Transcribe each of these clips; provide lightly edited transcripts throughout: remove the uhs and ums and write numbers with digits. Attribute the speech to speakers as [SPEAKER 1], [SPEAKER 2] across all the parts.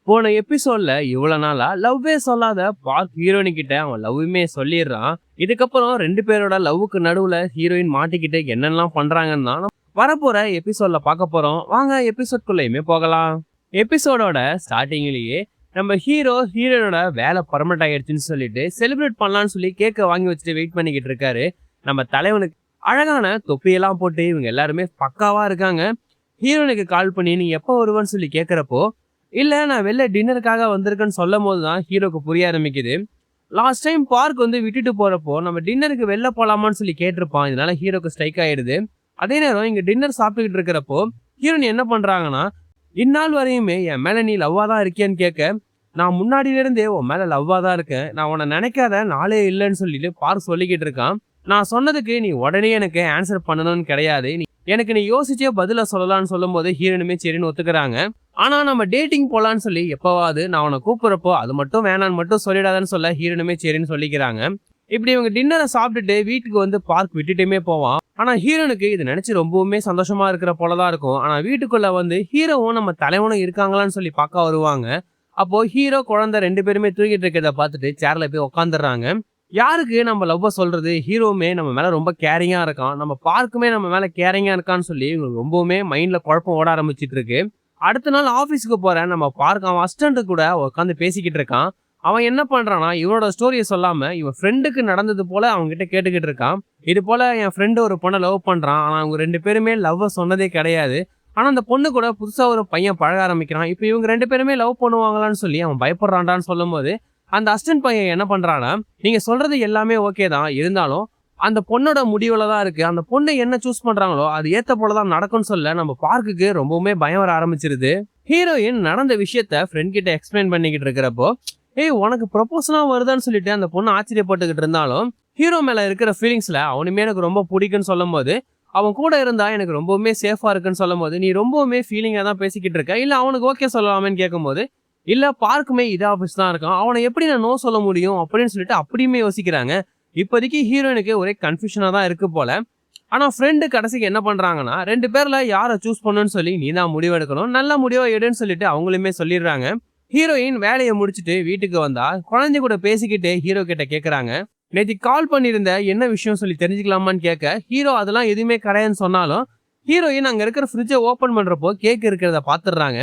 [SPEAKER 1] போன எபிசோட்ல இவ்வளவு நாளா லவ்வே சொல்லாத பார்க் ஹீரோயின் கிட்ட அவன் லவ்வுமே சொல்லிடுறான். இதுக்கப்புறம் ரெண்டு பேரோட லவ்வுக்கு நடுவுல ஹீரோயின் மாட்டிக்கிட்டு என்னெல்லாம் பண்றாங்கன்னு தான் வரப்போற எபிசோட்ல பார்க்க போறோம். வாங்க எபிசோட்குள்ளயுமே போகலாம். எபிசோடோட ஸ்டார்டிங்லயே நம்ம ஹீரோயினோட வேலை பர்மனெண்ட் ஆயிடுச்சுன்னு சொல்லிட்டு செலிப்ரேட் பண்ணலாம்னு சொல்லி கேக்க வாங்கி வச்சுட்டு வெயிட் பண்ணிக்கிட்டு இருக்காரு. நம்ம தலைவனுக்கு அழகான தொப்பியெல்லாம் போட்டு இவங்க எல்லாருமே பக்காவா இருக்காங்க. ஹீரோனுக்கு கால் பண்ணி நீ எப்போ வருவான்னு சொல்லி கேட்கறப்போ, இல்ல நான் வெளில டின்னருக்காக வந்திருக்கேன்னு சொல்லும் போதுதான் ஹீரோக்கு புரிய ஆரம்பிக்குது. லாஸ்ட் டைம் பார்க் விட்டுட்டு போறப்போ நம்ம டின்னருக்கு வெளில போலாமான்னு சொல்லி கேட்டிருப்பான். இதனால ஹீரோக்கு ஸ்ட்ரைக் ஆயிடுது. அதே நேரம் இங்க டின்னர் சாப்பிட்டுக்கிட்டு இருக்கிறப்போ ஹீரோயின் என்ன பண்றாங்கன்னா, இந்நாள் வரையுமே என் மேல நீ லவ்வா தான் இருக்கியான்னு கேட்க, நான் முன்னாடியில இருந்தே உன் மேல லவ்வா தான் இருக்கேன், நான் உன்னை நினைக்காத நாளே இல்லைன்னு சொல்லிட்டு பார்க் சொல்லிக்கிட்டு இருக்கான். நான் சொன்னதுக்கு நீ உடனே எனக்கு ஆன்சர் பண்ணணும்னு கிடையாது, நீ யோசிச்சே பதில சொல்லலாம்னு சொல்லும் போது ஹீரோனுமே சரின்னு ஒத்துக்கிறாங்க. ஆனா நம்ம டேட்டிங் போலான்னு சொல்லி எப்பவாது நான் உன்னை கூப்பிடுறப்போ அது மட்டும் வேணான்னு மட்டும் சொல்லிடாதான்னு சொல்ல ஹீரோனுமே சரின்னு சொல்லிக்கிறாங்க. இப்படி இவங்க டின்னரை சாப்பிட்டுட்டு வீட்டுக்கு பார்க் விட்டுட்டுமே போவான். ஆனா ஹீரோனுக்கு இது நினைச்சு ரொம்பவுமே சந்தோஷமா இருக்கிற போலதான் இருக்கும். ஆனா வீட்டுக்குள்ள ஹீரோவும் நம்ம தலைவனும் இருக்காங்களான்னு சொல்லி பார்க்க வருவாங்க. அப்போ ஹீரோ குழந்தை ரெண்டு பேருமே தூங்கிட்டு இருக்கிறத பார்த்துட்டு சேர்ல போய் உட்காந்துடுறாங்க. யாருக்கு நம்ம லவ்வ சொல்றது, ஹீரோவுமே நம்ம மேல ரொம்ப கேரிங்கா இருக்கான், நம்ம பார்க்குமே நம்ம மேல கேரிங்கா இருக்கான்னு சொல்லி இவங்களுக்கு ரொம்பவுமே மைண்ட்ல குழப்பம் ஓட ஆரம்பிச்சிட்டு இருக்கு. அடுத்த நாள் ஆபீஸ்க்கு போறேன் நம்ம பார்க்க அவன் அசிஸ்டன்ட் கூட உட்காந்து பேசிக்கிட்டு இருக்கான். அவன் என்ன பண்றான்னா இவனோட ஸ்டோரியை சொல்லாம இவன் ஃப்ரெண்டுக்கு நடந்தது போல அவங்க கிட்ட கேட்டுக்கிட்டு இருக்கான். இது போல என் ஃப்ரெண்டு ஒரு பொண்ணை லவ் பண்றான், ஆனா அவங்க ரெண்டு பேருமே லவ் சொன்னதே கிடையாது, ஆனா அந்த பொண்ணு கூட புதுசா ஒரு பையன் பழக ஆரம்பிக்கிறான், இப்ப இவங்க ரெண்டு பேருமே லவ் பண்ணுவாங்களான்னு சொல்லி அவன் பயப்படுறான்டான்னு சொல்லும் போது அந்த அசிஸ்டன்ட் பையன் என்ன பண்றானா, நீங்க சொல்றது எல்லாமே ஓகே தான், இருந்தாலும் அந்த பொண்ணோட முடிவுல தான் இருக்கு, அந்த பொண்ணு என்ன சூஸ் பண்றாங்களோ அது ஏத்த போலதான் நடக்கும்னு சொல்ல நம்ம பார்க்குக்கு ரொம்பவுமே பயம் வர ஆரம்பிச்சிருது. ஹீரோயின் நடந்த விஷயத்த ஃப்ரெண்ட் கிட்ட எக்ஸ்பிளைன் பண்ணிக்கிட்டு இருக்கிறப்போ, ஏய் உனக்கு ப்ரொபோசலாம் வருதான்னு சொல்லிட்டு அந்த பொண்ணு ஆச்சரியப்பட்டுக்கிட்டு இருந்தாலும் ஹீரோ மேல இருக்கிற ஃபீலிங்ஸ்ல அவனுமே எனக்கு ரொம்ப பிடிக்குன்னு சொல்லும் போது, அவன் கூட இருந்தா எனக்கு ரொம்பவுமே சேஃபா இருக்குன்னு சொல்லும் போது, நீ ரொம்பவுமே ஃபீலிங்கா தான் பேசிக்கிட்டு இருக்க, இல்ல அவனுக்கு ஓகே சொல்லலாமேன்னு கேட்கும்போது, இல்ல பார்க்குமே இதே ஆபீஸ் தான் இருக்கான், அவனை எப்படி நான் நோ சொல்ல முடியும் அப்படின்னு சொல்லிட்டு அப்படியுமே யோசிக்கிறாங்க. இப்போதைக்கு ஹீரோயினுக்கு ஒரே கன்ஃபியூஷனா தான் இருக்கு போல. ஆனா ஃப்ரெண்டு கடைசிக்கு என்ன பண்றாங்கன்னா, ரெண்டு பேர்ல யாரை சூஸ் பண்ணுன்னு சொல்லி நீ தான் முடிவெடுக்கணும், நல்ல முடிவா எடுன்னு சொல்லிட்டு அவங்களுமே சொல்லிடுறாங்க. ஹீரோயின் வேலையை முடிச்சுட்டு வீட்டுக்கு வந்தா குழந்தை கூட பேசிக்கிட்டு ஹீரோ கிட்ட கேக்குறாங்க, நேற்று கால் பண்ணியிருந்த என்ன விஷயம் சொல்லி தெரிஞ்சுக்கலாமான்னு கேட்க, ஹீரோ அதெல்லாம் எதுவுமே கிடையாதுன்னு சொன்னாலும் ஹீரோயின் அங்க இருக்கிற ஃப்ரிட்ஜை ஓபன் பண்றப்போ கேக் இருக்கிறத பாத்துடுறாங்க.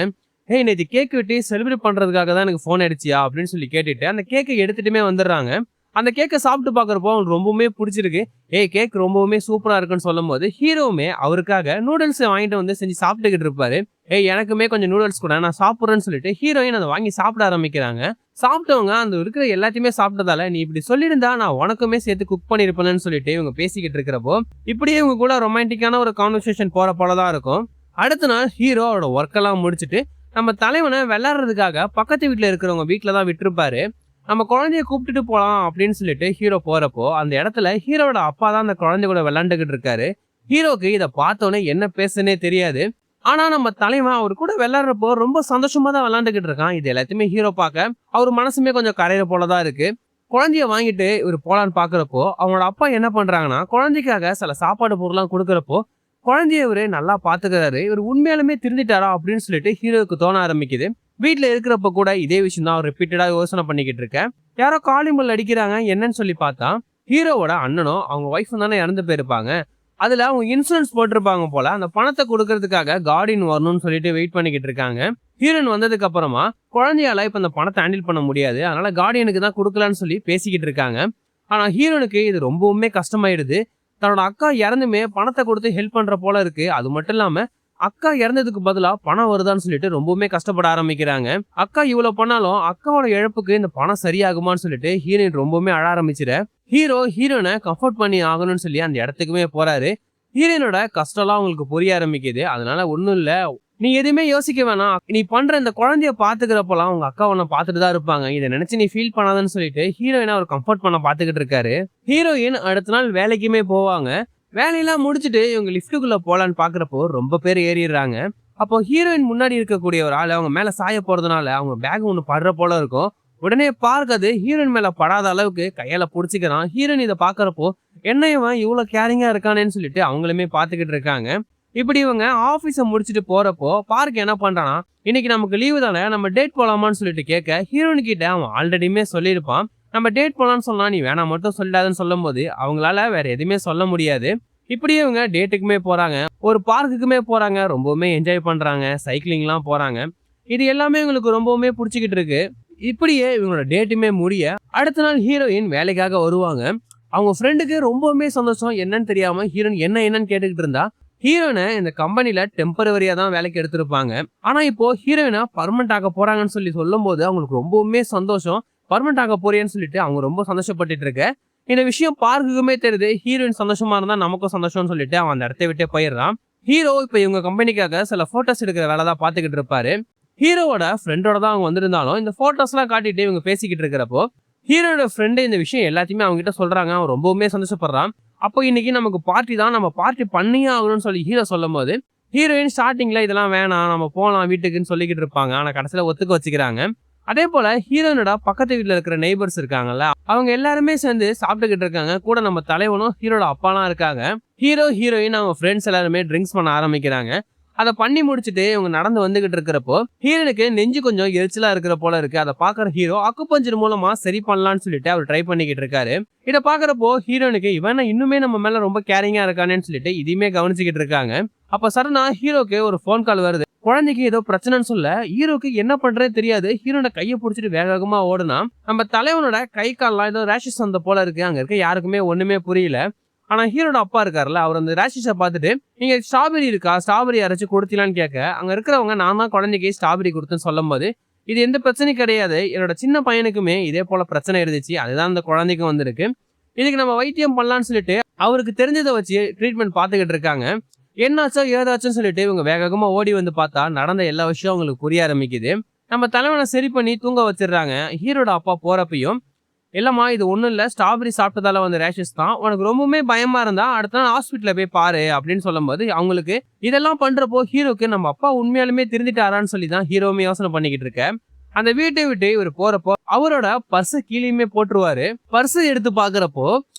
[SPEAKER 1] ஏய் நேற்று கேக் வெட்டி செலிப்ரேட் பண்றதுக்காக தான் எனக்கு ஃபோன் அடிச்சியா அப்படின்னு சொல்லி கேட்டுட்டு அந்த கேக்கை எடுத்துட்டுமே வந்துடுறாங்க. அந்த கேக்கை சாப்பிட்டு பாக்குறப்போ அவங்களுக்கு ரொம்பவுமே பிடிச்சிருக்கு. ஏய் கேக் ரொம்பவுமே சூப்பரா இருக்குன்னு சொல்லும் போது ஹீரோவுமே அவருக்காக நூடுல்ஸ் வாங்கிட்டு செஞ்சு சாப்பிட்டுக்கிட்டு இருப்பாரு. ஏய் எனக்குமே கொஞ்சம் நூடுல்ஸ் கூட நான் சாப்பிட்றேன்னு சொல்லிட்டு ஹீரோயின் அதை வாங்கி சாப்பிட ஆரம்பிக்கிறாங்க. சாப்பிட்டவங்க அந்த இருக்கிற எல்லாத்தையுமே சாப்பிட்டதால நீ இப்படி சொல்லியிருந்தா நான் உனக்குமே சேர்த்து குக் பண்ணிருப்பேன்னு சொல்லிட்டு இவங்க பேசிக்கிட்டு இருக்கிறப்போ இப்படியே இவங்க கூட ரொமான்டிக்கான ஒரு கான்வர்சேஷன் போற போலதான் இருக்கும். அடுத்த நாள் ஹீரோ அவரோட ஒர்க் எல்லாம் முடிச்சுட்டு நம்ம தலைவனை விளையாடுறதுக்காக பக்கத்து வீட்டுல இருக்கிறவங்க வீட்டுலதான் விட்டுருப்பாரு. நம்ம குழந்தைய கூப்பிட்டுட்டு போலாம் அப்படின்னு சொல்லிட்டு ஹீரோ போறப்போ அந்த இடத்துல ஹீரோட அப்பா தான் அந்த குழந்தை கூட விளையாண்டுகிட்டு இருக்காரு. ஹீரோக்கு இதை பார்த்தோன்னே என்ன பேசுனே தெரியாது. ஆனா நம்ம தலைவன் அவர் கூட விளையாடுறப்போ ரொம்ப சந்தோஷமா தான் விளையாண்டுகிட்டு இருக்கான். இது எல்லாத்தையுமே ஹீரோ பார்க்க அவர் மனசுமே கொஞ்சம் கரையிற போலதான் இருக்கு. குழந்தைய வாங்கிட்டு இவர் போலான்னு பாக்குறப்போ அவனோட அப்பா என்ன பண்றாங்கன்னா குழந்தைக்காக சில சாப்பாடு பொருள்லாம் கொடுக்கறப்போ குழந்தைய இவரு நல்லா பாத்துக்கிறாரு, இவர் உண்மையாலுமே திருந்திட்டாரா அப்படின்னு சொல்லிட்டு ஹீரோவுக்கு தோண ஆரம்பிக்குது. வீட்டுல இருக்கிறப்ப கூட இதே விஷயம் தான் ரிப்பீட்டடா யோசனை பண்ணிக்கிட்டு இருக்கேன். யாரோ காலிங் பெல் அடிக்கிறாங்க, என்னன்னு சொல்லி பார்த்தா ஹீரோவோட அண்ணனும் அவங்க ஒய்ஃபும் தானே இறந்து போயிருப்பாங்க. அதுல அவங்க இன்சூரன்ஸ் போட்டிருப்பாங்க போல, அந்த பணத்தை கொடுக்கறதுக்காக கார்டியன் வரணும்னு சொல்லிட்டு வெயிட் பண்ணிக்கிட்டு இருக்காங்க. ஹீரோயின் வந்ததுக்கு அப்புறமா குழந்தையால இப்ப அந்த பணத்தை ஹேண்டில் பண்ண முடியாது, அதனால கார்டியனுக்கு தான் கொடுக்கலான்னு சொல்லி பேசிக்கிட்டு இருக்காங்க. ஆனா ஹீரோனுக்கு இது ரொம்பவுமே கஷ்டமாயிடுது. தன்னோட அக்கா இறந்துமே பணத்தை கொடுத்து ஹெல்ப் பண்ற போல இருக்கு. அது மட்டும் இல்லாம அக்கா இறந்ததுக்கு பதிலா பணம் வருதான்னு சொல்லிட்டு ரொம்பவுமே கஷ்டப்பட ஆரம்பிக்கிறாங்க. அக்கா இவ்வளவு பண்ணாலும் அக்காவோட இழப்புக்கு இந்த பணம் சரியாகுமான்னு சொல்லிட்டு ஹீரோயின் ரொம்பவுமே அழ ஆரம்பிச்சிட ஹீரோனை கம்ஃபர்ட் பண்ணி ஆகணும்னு சொல்லி அந்த இடத்துக்குமே போறாரு. ஹீரோயினோட கஷ்டம்லாம் அவங்களுக்கு புரிய ஆரம்பிக்குது. அதனால ஒண்ணும் இல்ல, நீ எதுவுமே யோசிக்க வேணாம், நீ பண்ற இந்த குழந்தைய பாத்துக்கிறப்பெல்லாம் உங்க அக்கா உன்னை பாத்துட்டு தான் இருப்பாங்க, இதை நினைச்சு நீ ஃபீல் பண்ணாதன்னு சொல்லிட்டு ஹீரோயினை அவர் கம்ஃபர்ட் பண்ண பாத்துக்கிட்டு இருக்காரு. ஹீரோயின் அடுத்த நாள் வேலைக்குமே போவாங்க. வேலையெல்லாம் முடிச்சுட்டு இவங்க லிஃப்ட்டுக்குள்ள போலான்னு பாக்குறப்போ ரொம்ப பேர் ஏறிடுறாங்க. அப்போ ஹீரோயின் முன்னாடி இருக்கக்கூடிய ஒரு ஆள் அவங்க மேல சாய போறதுனால அவங்க பேக் ஒண்ணு படுற போல இருக்கும். உடனே பார்க் அது ஹீரோயின் மேல படாத அளவுக்கு கையால புடிச்சுக்கிறான். ஹீரோயின் இதை பாக்குறப்போ என்ன இவன் இவ்வளவு கேரிங்கா இருக்கானேன்னு சொல்லிட்டு அவங்களுமே பாத்துக்கிட்டு இருக்காங்க. இப்படி இவங்க ஆபீஸ முடிச்சுட்டு போறப்போ பார்க் என்ன பண்றானா, இன்னைக்கு நமக்கு லீவு தானே, நம்ம டேட் போலாமான்னு சொல்லிட்டு கேட்க, ஹீரோயின் கிட்ட அவன் ஆல்ரெடியுமே சொல்லியிருப்பான். நம்ம டேட் போலான்னு சொன்னா நீ வேணாம் மட்டும் சொல்லாதுன்னு சொல்லும் போது அவங்களால வேற எதுவுமே சொல்ல முடியாது. இப்படியே இவங்க டேட்டுக்குமே போறாங்க, ஒரு பார்க்குக்குமே போறாங்க, ரொம்பவுமே என்ஜாய் பண்றாங்க, சைக்கிளிங்லாம் போறாங்க. இது எல்லாமே இவங்களுக்கு ரொம்பவுமே பிடிச்சிக்கிட்டு இருக்கு. இப்படியே இவங்களோட டேட்டுமே முடிய அடுத்த நாள் ஹீரோயின் வேலைக்காக வருவாங்க. அவங்க ஃப்ரெண்டுக்கு ரொம்பவுமே சந்தோஷம். என்னன்னு தெரியாம ஹீரோயின் என்னன்னு கேட்டுக்கிட்டு இருந்தா, ஹீரோயினை இந்த கம்பெனில டெம்பரவரியா தான் வேலைக்கு எடுத்திருப்பாங்க. ஆனா இப்போ ஹீரோயினை பர்மனன்ட் ஆக போறாங்கன்னு சொல்லும் போது அவங்களுக்கு ரொம்பவுமே சந்தோஷம். பர்மனன்ட் ஆக போறேன்னு சொல்லிட்டு அவங்க ரொம்ப சந்தோஷப்பட்டுட்டு இருக்க இந்த விஷயம் பார்க்குக்குமே தெரியுது. ஹீரோயின் சந்தோஷமா இருந்தா நமக்கும் சந்தோஷம்னு சொல்லிட்டு அவன் அந்த இடத்த விட்டே போயிடுறான். ஹீரோ இப்ப இவங்க கம்பெனிக்காக சில போட்டோஸ் எடுக்கிற வேலை தான் பாத்துக்கிட்டு இருப்பாரு. ஹீரோவோட ஃப்ரெண்டோட தான் அவங்க வந்திருந்தாலும் இந்த போட்டோஸ் எல்லாம் காட்டிட்டு இவங்க பேசிக்கிட்டு இருக்கிறப்போ ஹீரோட ஃப்ரெண்டு இந்த விஷயம் எல்லாத்தையுமே அவங்க கிட்ட சொல்றாங்க. அவன் ரொம்பவுமே சந்தோஷப்படுறான். அப்போ இன்னைக்கு நமக்கு பார்ட்டி தான், நம்ம பார்ட்டி பண்ணியே ஆகணும்னு சொல்லி ஹீரோ சொல்லும் போது ஹீரோயின் ஸ்டார்டிங்ல இதெல்லாம் வேணாம், நம்ம போலாம் வீட்டுக்குன்னு சொல்லிக்கிட்டு இருப்பாங்க. ஆனா கடைசியில ஒத்துக்க வச்சுக்கிறாங்க. அதே போல ஹீரோனோட பக்கத்து வீட்டுல இருக்கிற நெய்பர்ஸ் இருக்காங்கல்ல, அவங்க எல்லாருமே சேர்ந்து சாப்பிட்டுக்கிட்டு இருக்காங்க. கூட நம்ம தலைவனும் ஹீரோட அப்பாலாம் இருக்காங்க. ஹீரோயின் அவங்க ஃப்ரெண்ட்ஸ் எல்லாருமே ட்ரிங்க்ஸ் பண்ண ஆரம்பிக்கிறாங்க. அதை பண்ணி முடிச்சுட்டு இவங்க நடந்து வந்துகிட்டு இருக்கிறப்போ ஹீரோனுக்கு நெஞ்சு கொஞ்சம் எரிச்சலா இருக்கிற போல இருக்கு. அதை பாக்குற ஹீரோ அக்குபஞ்சர் மூலமா சரி பண்ணலாம்னு சொல்லிட்டு அவர் ட்ரை பண்ணிக்கிட்டு இருக்காரு. இதை பாக்குறப்போ ஹீரோனுக்கு இவன் இன்னுமே நம்ம மேல ரொம்ப கேரிங்கா இருக்கானேன்னு சொல்லிட்டு இதையுமே கவனிச்சுக்கிட்டு இருக்காங்க. அப்ப சடனா ஹீரோக்கு ஒரு போன் கால் வருது. குழந்தைக்கு ஏதோ பிரச்சனைன்னு சொல்ல ஹீரோக்கு என்ன பண்றதே தெரியாது. ஹீரோட கையை பிடிச்சிட்டு வேக வேகமா ஓடுனா நம்ம தலைவனோட கை கால்லாம் ஏதோ ரேஷஸ் வந்த போல இருக்கு. அங்க இருக்க யாருக்குமே ஒண்ணுமே புரியல. ஆனா ஹீரோட அப்பா இருக்காருல்ல, அவர் அந்த ரேஷஸை பார்த்துட்டு நீங்க ஸ்ட்ராபெரி இருக்கா, ஸ்ட்ராபெரி அரைச்சு கொடுத்தீங்களான்னு கேட்க, அங்க இருக்கிறவங்க நான் தான் குழந்தைக்கு ஸ்ட்ராபெரி கொடுத்தேன்னு சொல்லும் போது இது எந்த பிரச்சனையும் கிடையாது, என்னோட சின்ன பையனுக்குமே இதே போல பிரச்சனை இருந்துச்சு, அதுதான் அந்த குழந்தைக்கும் வந்திருக்கு, இதுக்கு நம்ம வைத்தியம் பண்ணலாம்னு சொல்லிட்டு அவருக்கு தெரிஞ்சதை வச்சு ட்ரீட்மெண்ட் பார்த்துக்கிட்டு இருக்காங்க. என்னாச்சோ ஏதாச்சும் சொல்லிட்டு இவங்க வேகமா ஓடி வந்து பார்த்தா நடந்த எல்லா விஷயம் அவங்களுக்கு புரிய ஆரம்பிக்குது. நம்ம தலைவனை சரி பண்ணி தூங்க வச்சிடுறாங்க. ஹீரோட அப்பா போறப்பையும் இல்லம்மா இது ஒண்ணும் இல்ல, ஸ்ட்ராபெரி சாப்பிட்டதால வந்து ரேஷஸ் தான், உனக்கு ரொம்பவுமே பயமா இருந்தா அடுத்த நாள் ஹாஸ்பிட்டல்ல போய் பாரு அப்படின்னு சொல்லும் போது அவங்களுக்கு இதெல்லாம் பண்றப்போ ஹீரோக்கு நம்ம அப்பா உண்மையாலுமே திருந்திட்டாரான்னு சொல்லி தான் ஹீரோவுமே யோசனை பண்ணிக்கிட்டு இருக்க. அந்த வீட்டை விட்டு இவர் போறப்போ அவரோட பர்ஸ் கீழேயுமே போட்டுருவாரு. பர்ஸ் எடுத்து பாக்குறப்போ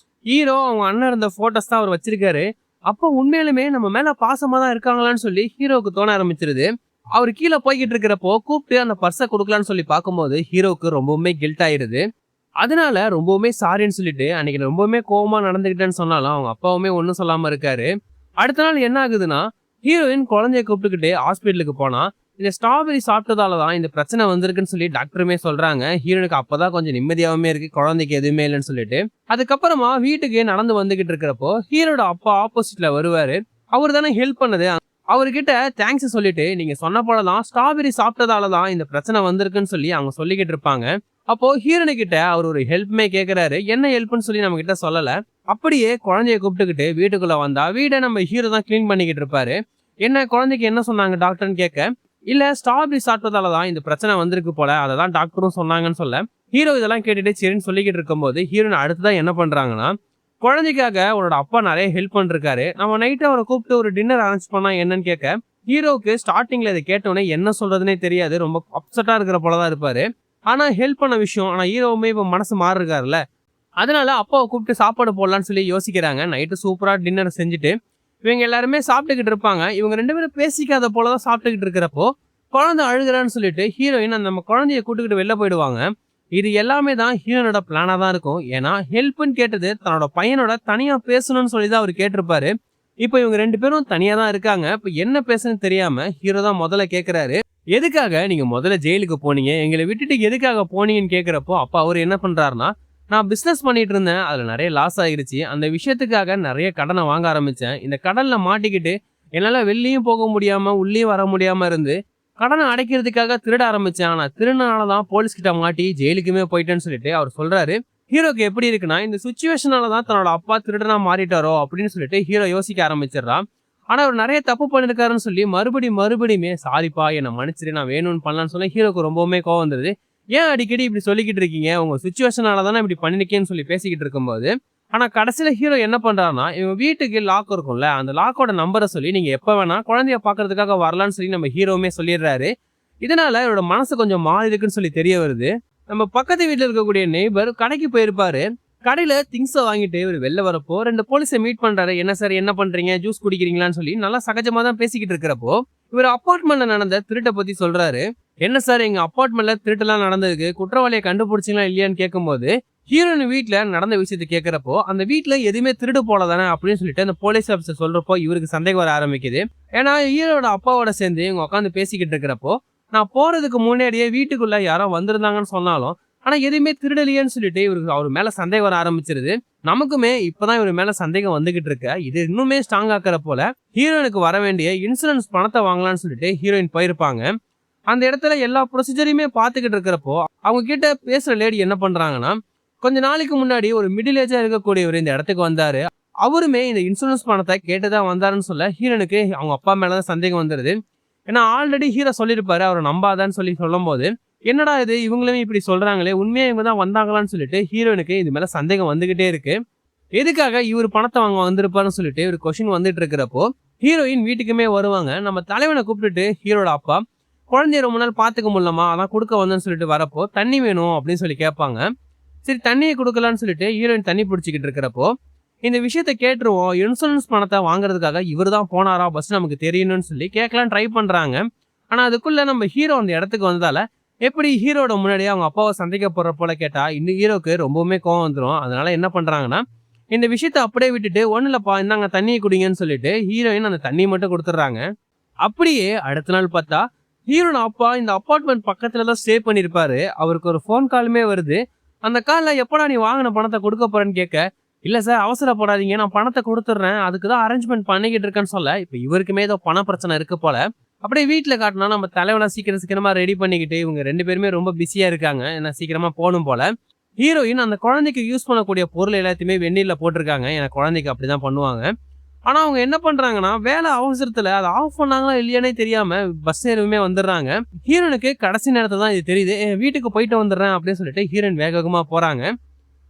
[SPEAKER 1] ஹீரோ அவங்க அண்ணன் இருந்த போட்டோஸ் தான் அவர் வச்சிருக்காரு. அப்போ உண்மையாலுமே நம்ம மேல பாசமா தான் இருக்காங்களான்னு சொல்லி ஹீரோவுக்கு தோண ஆரம்பிச்சிருது. அவர் கீழே போய்கிட்டு இருக்கிறப்போ கூப்பிட்டு அந்த பர்ஸை கொடுக்கலான்னு சொல்லி பார்க்கும்போது ஹீரோவுக்கு ரொம்பவுமே கில்ட் ஆயிருது. அதனால ரொம்பவுமே சாரின்னு சொல்லிட்டு அன்னைக்கு ரொம்பவுமே கோவமா நடந்துகிட்டேன்னு சொன்னாலும் அவங்க அப்பாவுமே ஒன்றும் சொல்லாம இருக்காரு. அடுத்த நாள் என்ன ஆகுதுன்னா ஹீரோயின் குழந்தைய கூப்பிட்டுக்கிட்டு ஹாஸ்பிட்டலுக்கு போனா இந்த ஸ்ட்ராபெரி சாப்பிட்டதாலதான் இந்த பிரச்சனை வந்திருக்குன்னு சொல்லி டாக்டருமே சொல்றாங்க. ஹீரோனுக்கு அப்பதான் கொஞ்சம் நிம்மதியாவுமே இருக்கு, குழந்தைக்கு எதுவுமே இல்லைன்னு சொல்லிட்டு. அதுக்கப்புறமா வீட்டுக்கு நடந்து வந்துகிட்டு இருக்கிறப்போ ஹீரோட அப்பா ஆப்போசிட்ல வருவாரு. அவர் தானே ஹெல்ப் பண்ணது, அவர்கிட்ட தேங்க்ஸ் சொல்லிட்டு நீங்க சொன்ன போலதான் ஸ்ட்ராபெரி சாப்பிட்டதாலதான் இந்த பிரச்சனை வந்திருக்குன்னு சொல்லி அவங்க சொல்லிக்கிட்டு இருப்பாங்க. அப்போ ஹீரோனு கிட்ட அவர் ஒரு ஹெல்ப்மே கேக்குறாரு. என்ன ஹெல்ப்னு சொல்லி நம்ம கிட்ட சொல்லல. அப்படியே குழந்தைய கூப்பிட்டுக்கிட்டு வீட்டுக்குள்ள வந்தா வீடை நம்ம ஹீரோ தான் கிளீன் பண்ணிக்கிட்டு இருப்பாரு. என்ன குழந்தைக்கு என்ன சொன்னாங்க டாக்டர்னு கேட்க, இல்ல ஸ்ட்ராபெரி சாப்பிட்டதாலதான் இந்த பிரச்சனை வந்திருக்கு போல, அததான் டாக்டரும் சொன்னாங்கன்னு சொல்ல ஹீரோ இதெல்லாம் கேட்டுட்டு சரின்னு சொல்லிக்கிட்டு இருக்கும்போது ஹீரோன் அடுத்துதான் என்ன பண்றாங்கன்னா, குழந்தைக்காக உன்னோட அப்பா நிறைய ஹெல்ப் பண்ணிருக்காரு, நம்ம நைட்டு அவரை கூப்பிட்டு ஒரு டின்னர் அரேஞ்ச் பண்ணா என்னன்னு கேட்க, ஹீரோக்கு ஸ்டார்டிங்ல இதை கேட்டோன்னே என்ன சொல்றதுன்னே தெரியாது, ரொம்ப அப்செட்டா இருக்கிற போலதான் இருப்பாரு. ஆனா ஹெல்ப் பண்ண விஷயம், ஆனா ஹீரோவுமே இப்ப மனசு மாறிருக்காருல்ல, அதனால அப்பாவை கூப்பிட்டு சாப்பாடு போடலான்னு சொல்லி யோசிக்கிறாங்க. நைட்டு சூப்பரா டின்னர் செஞ்சுட்டு இவங்க எல்லாருமே சாப்பிட்டுக்கிட்டு இருப்பாங்க. இவங்க ரெண்டு பேரும் பேசிக்காத போலதான் சாப்பிட்டுக்கிட்டு இருக்கிறப்போ குழந்தை அழுகிறான்னு சொல்லிட்டு ஹீரோயின் அந்த நம்ம குழந்தைய கூட்டுக்கிட்டு வெளில போயிடுவாங்க. இது எல்லாமே தான் ஹீரோனோட பிளானா தான் இருக்கும். ஏன்னா ஹெல்ப்னு கேட்டது தன்னோட பையனோட தனியா பேசணும்னு சொல்லி தான் அவர் கேட்டிருப்பாரு. இப்போ இவங்க ரெண்டு பேரும் தனியா தான் இருக்காங்க. இப்போ என்ன பேசுன்னு தெரியாம ஹீரோ தான் முதல்ல கேட்கிறாரு, எதுக்காக நீங்க முதல்ல ஜெயிலுக்கு போனீங்க, எங்களை விட்டுட்டு எதுக்காக போனீங்கன்னு கேட்கிறப்போ அப்ப அவர் என்ன பண்றாருன்னா, நான் பிசினஸ் பண்ணிட்டு இருந்தேன், அதுல நிறைய லாஸ் ஆகிருச்சு, அந்த விஷயத்துக்காக நிறைய கடனை வாங்க ஆரம்பிச்சேன், இந்த கடன்ல மாட்டிக்கிட்டு என்னால வெளியும் போக முடியாம உள்ளேயும் வர முடியாம இருந்து கடனை அடைக்கிறதுக்காக திருட ஆரம்பிச்சேன், ஆனா திருடனாலதான் போலீஸ் கிட்ட மாட்டி ஜெயிலுக்குமே போயிட்டேன்னு சொல்லிட்டு அவர் சொல்றாரு. ஹீரோக்கு எப்படி இருக்குன்னா இந்த சுச்சுவேஷனாலதான் தன்னோட அப்பா திருடனா மாறிட்டாரோ அப்படின்னு சொல்லிட்டு ஹீரோ யோசிக்க ஆரம்பிச்சிடறான். ஆனா அவர் நிறைய தப்பு பண்ணிருக்காருன்னு சொல்லி மறுபடியுமே சாரிப்பா என்னை மன்னிச்சிரு, நான் வேணும்னு பண்ணலான்னு சொல்லி ஹீரோக்கு ரொம்பவுமே கோவம் வந்துருது. ஏன் அடிக்கடி இப்படி சொல்லிக்கிட்டு இருக்கீங்க, உங்க சுச்சுவேஷனாலதானே இப்படி பண்ணிருக்கேன்னு சொல்லி பேசிக்கிட்டு இருக்கும்போது ஆனா கடைசியில ஹீரோ என்ன பண்றாருன்னா, இவங்க வீட்டுக்கு லாக் இருக்கும்ல, அந்த லாக்கோட நம்பரை சொல்லி நீங்க எப்ப வேணா குழந்தைய பாக்குறதுக்காக வரலான்னு சொல்லி நம்ம ஹீரோவுமே சொல்லிடுறாரு. இதனால இவரோட மனசு கொஞ்சம் மாறி இருக்குன்னு சொல்லி தெரிய வருது. நம்ம பக்கத்து வீட்டுல இருக்கக்கூடிய நெய்பர் கடைக்கு போயிருப்பாரு. கடையில திங்ஸ வாங்கிட்டு இவரு வெளில வரப்போ 2 போலீஸ மீட் பண்றாரு. என்ன சார் என்ன பண்றீங்க? ஜூஸ் குடிக்கிறீங்களான்னு சொல்லி நல்லா சகஜமா தான் பேசிக்கிட்டு இருக்கிறப்போ, இவரு அபார்ட்மெண்ட்ல நடந்த திருட்ட பத்தி சொல்றாரு. என்ன சார் எங்க அபார்ட்மெண்ட்ல திருட்டுலாம் நடந்திருக்கு. குற்றவாளிய கண்டுபிடிச்சீங்களா இல்லையான்னு கேட்கும்போது, ஹீரோயின் வீட்ல நடந்த விஷயத்த கேட்கிறப்போ, அந்த வீட்ல எதுவுமே திருடு போல தானே அப்படின்னு சொல்லிட்டு அந்த போலீஸ் ஆஃபீஸர் சொல்றப்போ இவருக்கு சந்தேகம் வர ஆரம்பிக்குது. ஏன்னா ஹீரோட அப்பாவோட சேர்ந்து இவங்க உட்காந்து பேசிக்கிட்டு இருக்கிறப்போ, நான் போறதுக்கு முன்னாடியே வீட்டுக்குள்ள யாரோ வந்திருந்தாங்கன்னு சொன்னாலும், ஆனா எதுவுமே திருடலையேன்னு சொல்லிட்டு இவருக்கு அவர் மேல சந்தேகம் வர ஆரம்பிச்சிருது. நமக்குமே இப்பதான் இவர் மேல சந்தேகம் வந்துகிட்டு இருக்க. இது இன்னுமே ஸ்ட்ராங் ஆக்குற போல ஹீரோயினுக்கு வர வேண்டிய இன்சூரன்ஸ் பணத்தை வாங்கலாம்னு சொல்லிட்டு ஹீரோயின் போயிருப்பாங்க. அந்த இடத்துல எல்லா ப்ரொசீஜரையுமே பார்த்துக்கிட்டு இருக்கிறப்போ அவங்க கிட்ட பேசுற லேடி என்ன பண்றாங்கன்னா, கொஞ்ச நாளைக்கு முன்னாடி ஒரு மிடில் ஏஜா இருக்கக்கூடியவர் இந்த இடத்துக்கு வந்தாரு. அவருமே இந்த இன்சூரன்ஸ் பணத்தை கேட்டுதான் வந்தாருன்னு சொல்ல ஹீரோனுக்கு அவங்க அப்பா மேலதான் சந்தேகம் வந்துருது. ஏன்னா ஆல்ரெடி ஹீரோ சொல்லியிருப்பாரு அவரை நம்பாதான்னு சொல்லி சொல்லும் போது, என்னடா இது இவங்களுமே இப்படி சொல்றாங்களே உண்மையா இவங்க தான் வந்தாங்களான்னு சொல்லிட்டு ஹீரோனுக்கு இது மேல சந்தேகம் வந்துகிட்டே இருக்கு. எதுக்காக இவர் பணத்தை வாங்க வந்திருப்பாருன்னு சொல்லிட்டு ஒரு கொஸ்டின் வந்துட்டு இருக்கிறப்போ ஹீரோயின் வீட்டுக்குமே வருவாங்க. நம்ம தலைவனை கூப்பிட்டுட்டு ஹீரோட அப்பா குழந்தைய ரொம்ப நாள் பாத்துக்க முடியலமா அதான் கொடுக்க வந்தேன்னு சொல்லிட்டு வரப்போ தண்ணி வேணும் அப்படின்னு சொல்லி கேட்பாங்க. சரி தண்ணியை கொடுக்கலான்னு சொல்லிட்டு ஹீரோயின் தண்ணி பிடிச்சிக்கிட்டு இருக்கிறப்போ இந்த விஷயத்த கேட்டுருவோம். இன்சூரன்ஸ் பணத்தை வாங்குறதுக்காக இவர் தான் போனாரா பஸ் நமக்கு தெரியணும்னு சொல்லி கேட்கலாம் ட்ரை பண்றாங்க. ஆனா அதுக்குள்ள நம்ம ஹீரோ அந்த இடத்துக்கு வந்ததால எப்படி ஹீரோட முன்னாடியே அவங்க அப்பாவை சந்திக்க போற போல கேட்டா இன்னும் ஹீரோக்கு ரொம்பவுமே கோவம் வந்துடும். அதனால என்ன பண்றாங்கன்னா இந்த விஷயத்த அப்படியே விட்டுட்டு ஒண்ணு இல்லப்பா இந்தாங்க தண்ணியை குடிங்கன்னு சொல்லிட்டு ஹீரோயின் அந்த தண்ணியை மட்டும் கொடுத்துட்றாங்க. அப்படியே அடுத்த நாள் பார்த்தா ஹீரோட அப்பா இந்த அபார்ட்மெண்ட் பக்கத்துல தான் ஸ்டே பண்ணிருப்பாரு. அவருக்கு ஒரு ஃபோன் காலுமே வருது. அந்த கால்ல எப்படா நீ வாங்கின பணத்தை கொடுக்க போறேன்னு கேட்க, இல்ல சார் அவசரப்படாதீங்க நான் பணத்தை கொடுத்துட்றேன் அதுக்குதான் அரேஞ்ச்மெண்ட் பண்ணிக்கிட்டு இருக்கேன்னு சொல்ல, இப்ப இவருக்குமே ஏதோ பண பிரச்சனை இருக்கு போல. அப்படியே வீட்டுல காட்டினா நம்ம தலைவனை சீக்கிரமா ரெடி பண்ணிக்கிட்டு இவங்க 2 பேருமே ரொம்ப பிஸியா இருக்காங்க. ஏன்னா சீக்கிரமா போகணும் போல. ஹீரோயின் அந்த குழந்தைக்கு யூஸ் பண்ணக்கூடிய பொருள் எல்லாத்தையுமே வெந்நீர்ல போட்டிருக்காங்க. ஏன்னா குழந்தைக்கு அப்படிதான் பண்ணுவாங்க. ஆனா அவங்க என்ன பண்றாங்கன்னா வேலை அவசரத்துல அதை ஆஃப் பண்ணாங்களா இல்லையானே தெரியாம பஸ் ஏறுமே வந்துடுறாங்க. ஹீரோனுக்கு கடைசி நேரத்துல தான் இது தெரியுது. வீட்டுக்கு போயிட்டு வந்துடுறேன் அப்படின்னு சொல்லிட்டு ஹீரோயின் வேக வேகமா போறாங்க.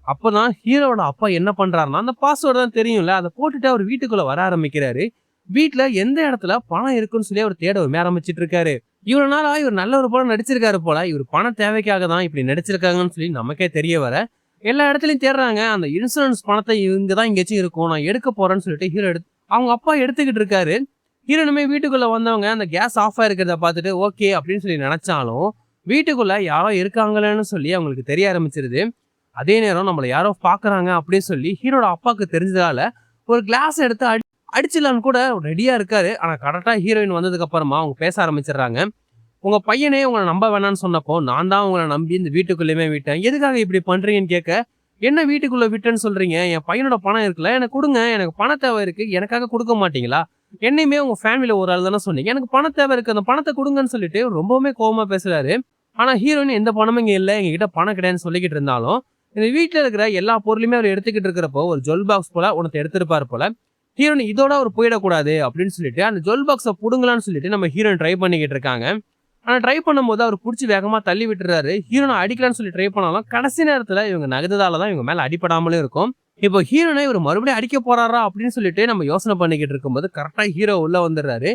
[SPEAKER 1] அப்பதான் ஹீரோட அப்பா என்ன பண்றாருன்னா அந்த பாஸ்வேர்டு தான் தெரியும்ல அதை போட்டுட்டு அவர் வீட்டுக்குள்ள வர ஆரம்பிக்கிறாரு. வீட்டுல எந்த இடத்துல பணம் இருக்குன்னு சொல்லி அவர் தேடவுமே ஆரம்பிச்சிட்டு இருக்காரு. இவ்வளவு நாளா இவர் நல்ல ஒரு படம் நடிச்சிருக்காரு போல. இவர் பண தேவைக்காக தான் இப்படி நடிச்சிருக்காங்கன்னு சொல்லி நமக்கே தெரிய வர எல்லா இடத்துலயும் தேடுறாங்க. அந்த இன்சூரன்ஸ் பணத்தை இங்கதான் எங்கேயாச்சும் இருக்கும் நான் எடுக்க போறேன்னு சொல்லிட்டு ஹீரோ அவங்க அப்பா எடுத்துக்கிட்டு இருக்காரு. ஹீரோனுமே வீட்டுக்குள்ள வந்தவங்க அந்த கேஸ் ஆஃப் ஆயிருக்கிறத பார்த்துட்டு ஓகே அப்படின்னு சொல்லி நினைச்சாலும் வீட்டுக்குள்ள யாரோ இருக்காங்களேன்னு சொல்லி அவங்களுக்கு தெரிய ஆரம்பிச்சிருது. அதே நேரம் நம்மள யாரோ பாக்குறாங்க அப்படின்னு சொல்லி ஹீரோட அப்பாவுக்கு தெரிஞ்சதால ஒரு கிளாஸ் எடுத்து அடிச்சிடலான்னு கூட ரெடியா இருக்காரு. ஆனா கரெக்டா ஹீரோயின் வந்ததுக்கு அப்புறமா அவங்க பேச ஆரம்பிச்சிடுறாங்க. உங்க பையனே உங்களை நம்ப வேணாம்னு சொன்னப்போ நான் தான் உங்களை நம்பி இந்த வீட்டுக்குள்ளேயுமே விட்டேன். எதுக்காக இப்படி பண்றீங்கன்னு கேட்க, என்ன வீட்டுக்குள்ள விட்டேன்னு சொல்றீங்க? என் பையனோட பணம் இருக்குல்ல எனக்கு கொடுங்க. எனக்கு பண தேவை இருக்கு. எனக்காக கொடுக்க மாட்டீங்களா? என்னையுமே உங்க ஃபேமிலியில ஒரு ஆள் தானே சொன்னீங்க. எனக்கு பண தேவை இருக்கு. அந்த பணத்தை கொடுங்கன்னு சொல்லிட்டு ரொம்பவுமே கோவமா பேசுறாரு. ஆனா ஹீரோயின் எந்த பணமும் இங்க இல்ல எங்க கிட்ட பணம் கிடையாதுன்னு சொல்லிக்கிட்டு இருந்தாலும் இந்த வீட்டுல இருக்கிற எல்லா பொருளுமே அவர் எடுத்துக்கிட்டு இருக்கிறப்போ ஒரு ஜுவல் பாக்ஸ் போல உனக்கு எடுத்திருப்பாரு போல. ஹீரோயின் இதோட அவர் போயிடக்கூடாது அப்படின்னு சொல்லிட்டு அந்த ஜுவல் பாக்ஸை புடுங்கலான்னு சொல்லிட்டு நம்ம ஹீரோயின் ட்ரை பண்ணிக்கிட்டு இருக்காங்க. ஆனா ட்ரை பண்ணும்போது அவர் புடிச்சு வேகமா தள்ளி விட்டுறாரு. ஹீரோனை அடிக்கலான்னு சொல்லி ட்ரை பண்ணாலும் கடைசி நேரத்துல இவங்க நகர்ந்ததாலதான் இவங்க மேல அடிப்படாமலே இருக்கும். இப்போ ஹீரோனை இவர் மறுபடியும் அடிக்க போறாரா அப்படின்னு சொல்லிட்டு நம்ம யோசனை பண்ணிக்கிட்டு இருக்கும்போது கரெக்டா ஹீரோ உள்ள வந்துடுறாரு.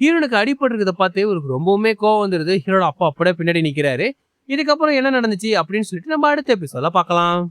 [SPEAKER 1] ஹீரோனுக்கு அடிபட்டு இருக்கிறத பார்த்து இவருக்கு ரொம்பவுமே கோவம் வந்துருது. ஹீரோட அப்பா அப்படியே பின்னாடி நிக்கிறாரு. இதுக்கப்புறம் என்ன நடந்துச்சு அப்படின்னு சொல்லிட்டு நம்ம அடுத்த எபிசோட்ல பார்க்கலாம்.